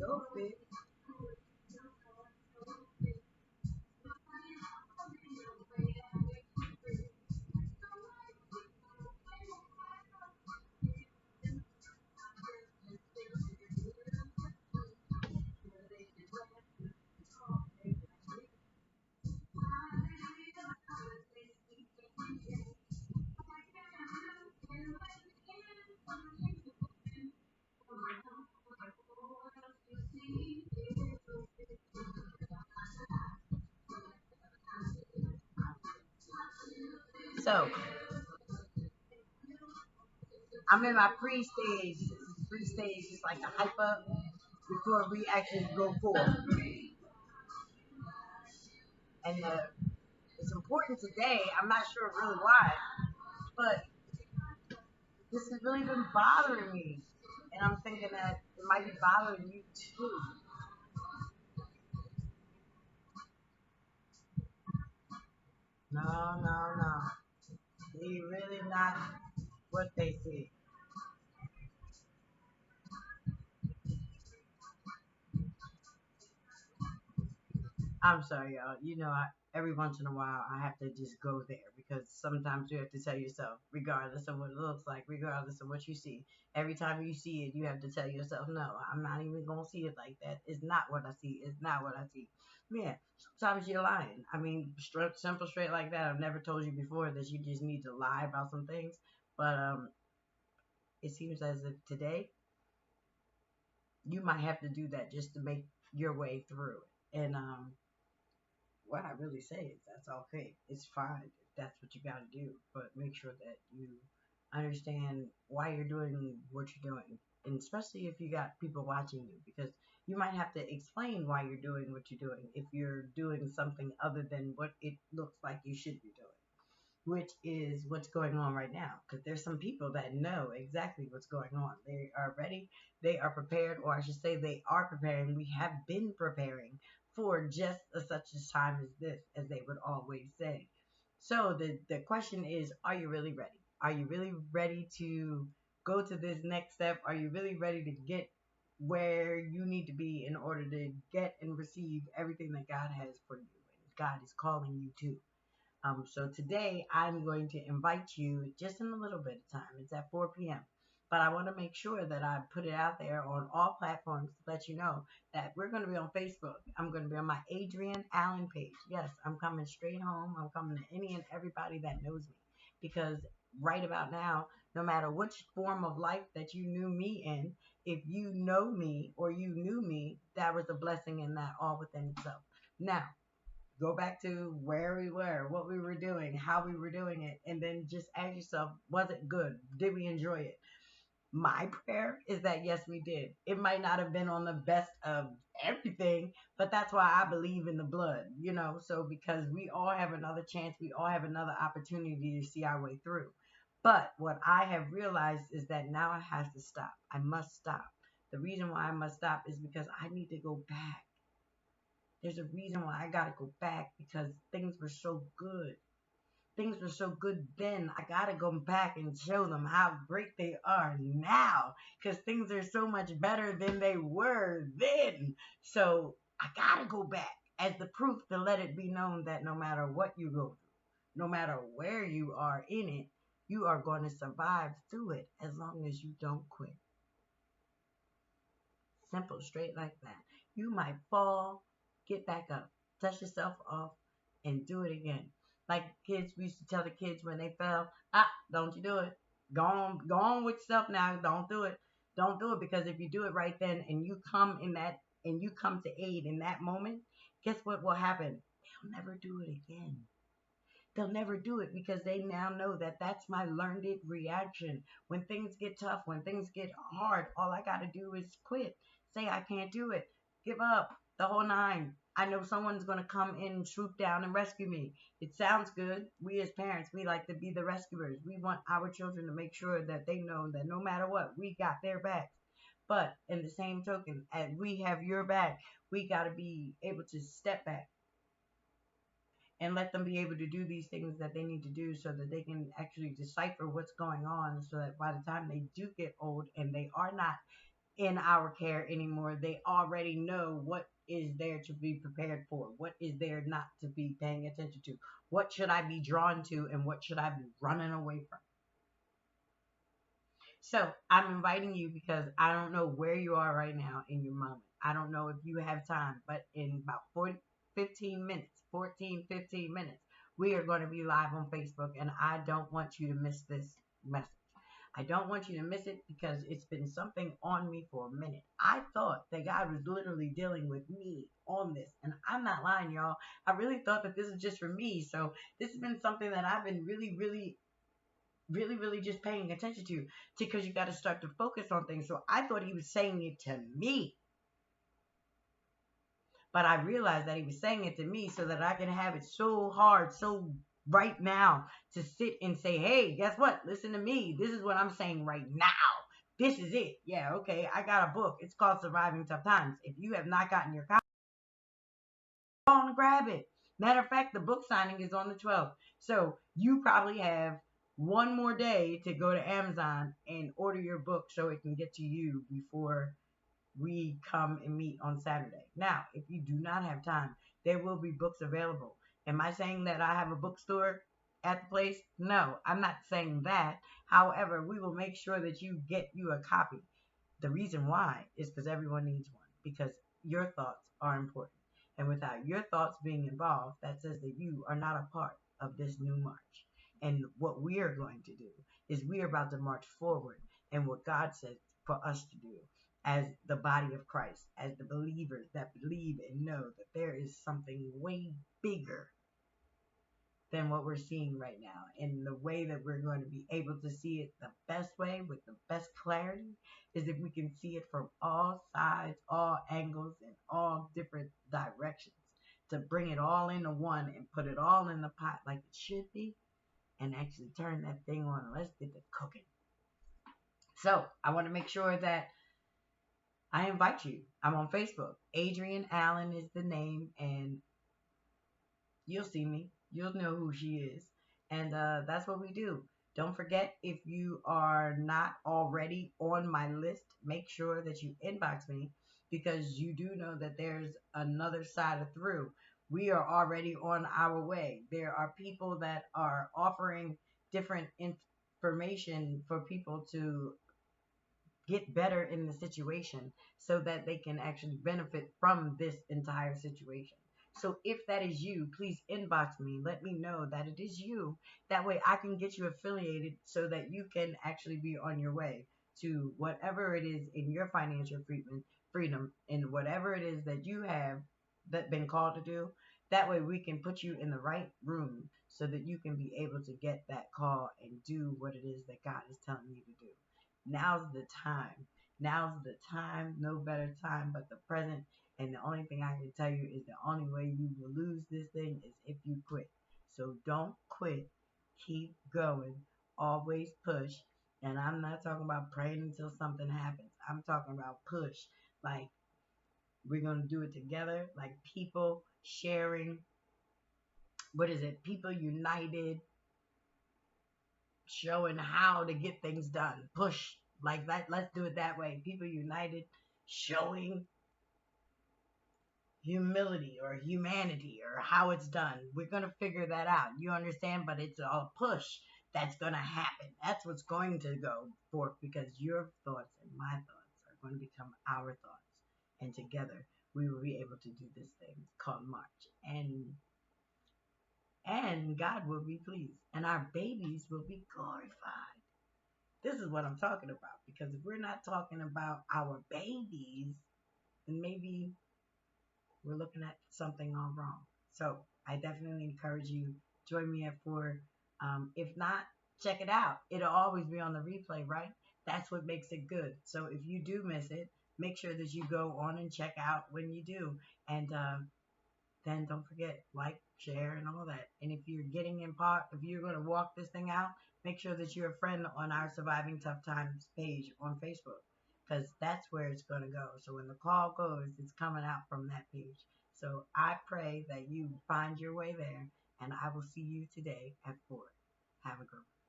Go fit. So I'm in my pre-stage. This is pre-stage, just like the hype up before we actually go forward. And it's important today. I'm not sure really why, but this has really been bothering me. And I'm thinking that it might be bothering you too. No, no, no. They really not what they see. I'm sorry, y'all. Every once in a while, I have to just go there because sometimes you have to tell yourself, regardless of what it looks like, regardless of what you see, every time you see it, you have to tell yourself, no, I'm not even going to see it like that. It's not what I see. It's not what I see. Yeah, sometimes you're lying. I mean, simple, straight like that. I've never told you before that you just need to lie about some things, but it seems as if today you might have to do that just to make your way through it. And what I really say is that's okay. It's fine if that's what you got to do, but make sure that you understand why you're doing what you're doing, and especially if you got people watching you, because you might have to explain why you're doing what you're doing if you're doing something other than what it looks like you should be doing, which is what's going on right now. Because there's some people that know exactly what's going on. They are ready, they are prepared, or I should say, they are preparing. We have been preparing for just such a time as this, as they would always say. So the question is, are you really ready? Are you really ready to go to this next step? Are you really ready to get where you need to be in order to get and receive everything that God has for you and God is calling you to? So today I'm going to invite you just in a little bit of time. It's at 4 p.m. But I want to make sure that I put it out there on all platforms to let you know that we're going to be on Facebook. I'm going to be on my Adrienne Allen page. Yes, I'm coming straight home. I'm coming to any and everybody that knows me. Because right about now, no matter which form of life that you knew me in, if you know me or you knew me, that was a blessing in that all within itself. Now, go back to where we were, what we were doing, how we were doing it, and then just ask yourself, was it good? Did we enjoy it? My prayer is that yes, we did. It might not have been on the best of everything, but that's why I believe in the blood, So because we all have another chance, we all have another opportunity to see our way through. But what I have realized is that now it has to stop. I must stop. The reason why I must stop is because I need to go back. There's a reason why I gotta go back because things were so good. Things were so good then. I gotta go back and show them how great they are now because things are so much better than they were then. So I gotta go back as the proof to let it be known that no matter what you go through, no matter where you are in it, you are going to survive through it as long as you don't quit. Simple, straight like that. You might fall, get back up, dust yourself off, and do it again. Like kids, we used to tell the kids when they fell, don't you do it. Go on with yourself now. Don't do it. Don't do it because if you do it right then and you come in that and you come to aid in that moment, guess what will happen? They'll never do it again. They'll never do it because they now know that that's my learned it reaction. When things get tough, when things get hard, all I got to do is quit. Say I can't do it. Give up. The whole nine. I know someone's going to come in, swoop down, and rescue me. It sounds good. We as parents, we like to be the rescuers. We want our children to make sure that they know that no matter what, we got their backs. But in the same token, as we have your back, we got to be able to step back and let them be able to do these things that they need to do so that they can actually decipher what's going on so that by the time they do get old and they are not in our care anymore. They already know what is there to be prepared for, what is there not to be paying attention to, what should I be drawn to, and what should I be running away from. So I'm inviting you because I don't know where you are right now in your moment. I don't know if you have time, but in about 15 minutes, 14, 15 minutes, we are going to be live on Facebook, and I don't want you to miss this message. I don't want you to miss it because it's been something on me for a minute. I thought that God was literally dealing with me on this, and I'm not lying, y'all. I really thought that this is just for me. So this has been something that I've been really just paying attention to because you got to start to focus on things. So I thought he was saying it to me, but I realized that he was saying it to me so that I can have it so hard, so right now to sit and say, hey, guess what? Listen to me. This is what I'm saying right now. This is it. Yeah, okay. I got a book. It's called Surviving Tough Times. If you have not gotten your copy, go on and grab it. Matter of fact, the book signing is on the 12th. So you probably have one more day to go to Amazon and order your book so it can get to you before we come and meet on Saturday. Now, if you do not have time, there will be books available. Am I saying that I have a bookstore at the place? No, I'm not saying that. However, we will make sure that you get you a copy. The reason why is because everyone needs one, because your thoughts are important. And without your thoughts being involved, that says that you are not a part of this new march. And what we are going to do is we are about to march forward and what God said for us to do as the body of Christ, as the believers that believe and know that there is something way bigger than what we're seeing right now. And the way that we're going to be able to see it the best way with the best clarity is if we can see it from all sides, all angles, and all different directions to bring it all into one and put it all in the pot like it should be and actually turn that thing on. Let's get the cooking. So I want to make sure that I invite you. I'm on Facebook. Adrienne Allen is the name, and you'll see me. You'll know who she is. And that's what we do. Don't forget, if you are not already on my list, make sure that you inbox me because you do know that there's another side of through. We are already on our way. There are people that are offering different information for people to get better in the situation so that they can actually benefit from this entire situation. So if that is you, please inbox me. Let me know that it is you. That way I can get you affiliated so that you can actually be on your way to whatever it is in your financial freedom and whatever it is that you have that been called to do. That way we can put you in the right room so that you can be able to get that call and do what it is that God is telling you to do. Now's the time. Now's the time. No better time but the present. And the only thing I can tell you is the only way you will lose this thing is if you quit. So don't quit. Keep going. Always push. And I'm not talking about praying until something happens. I'm talking about push. Like we're going to do it together. Like people sharing. What is it? People united showing how to get things done. Push like that. Let's do it that way. People united, showing humility or humanity or how it's done. We're gonna figure that out. You understand? But it's a push that's gonna happen. That's what's going to go forth because your thoughts and my thoughts are going to become our thoughts, and together we will be able to do this thing called March. And God will be pleased, and our babies will be glorified. This is what I'm talking about. Because if we're not talking about our babies, then maybe we're looking at something all wrong. So I definitely encourage you, join me at 4. If not, check it out. It'll always be on the replay, right? That's what makes it good. So if you do miss it, make sure that you go on and check out when you do. And then don't forget, like, share, and all that. And if you're getting in part, if you're going to walk this thing out, make sure that you're a friend on our Surviving Tough Times page on Facebook, because that's where it's going to go. So when the call goes, it's coming out from that page. So I pray that you find your way there, and I will see you today at 4. Have a good one.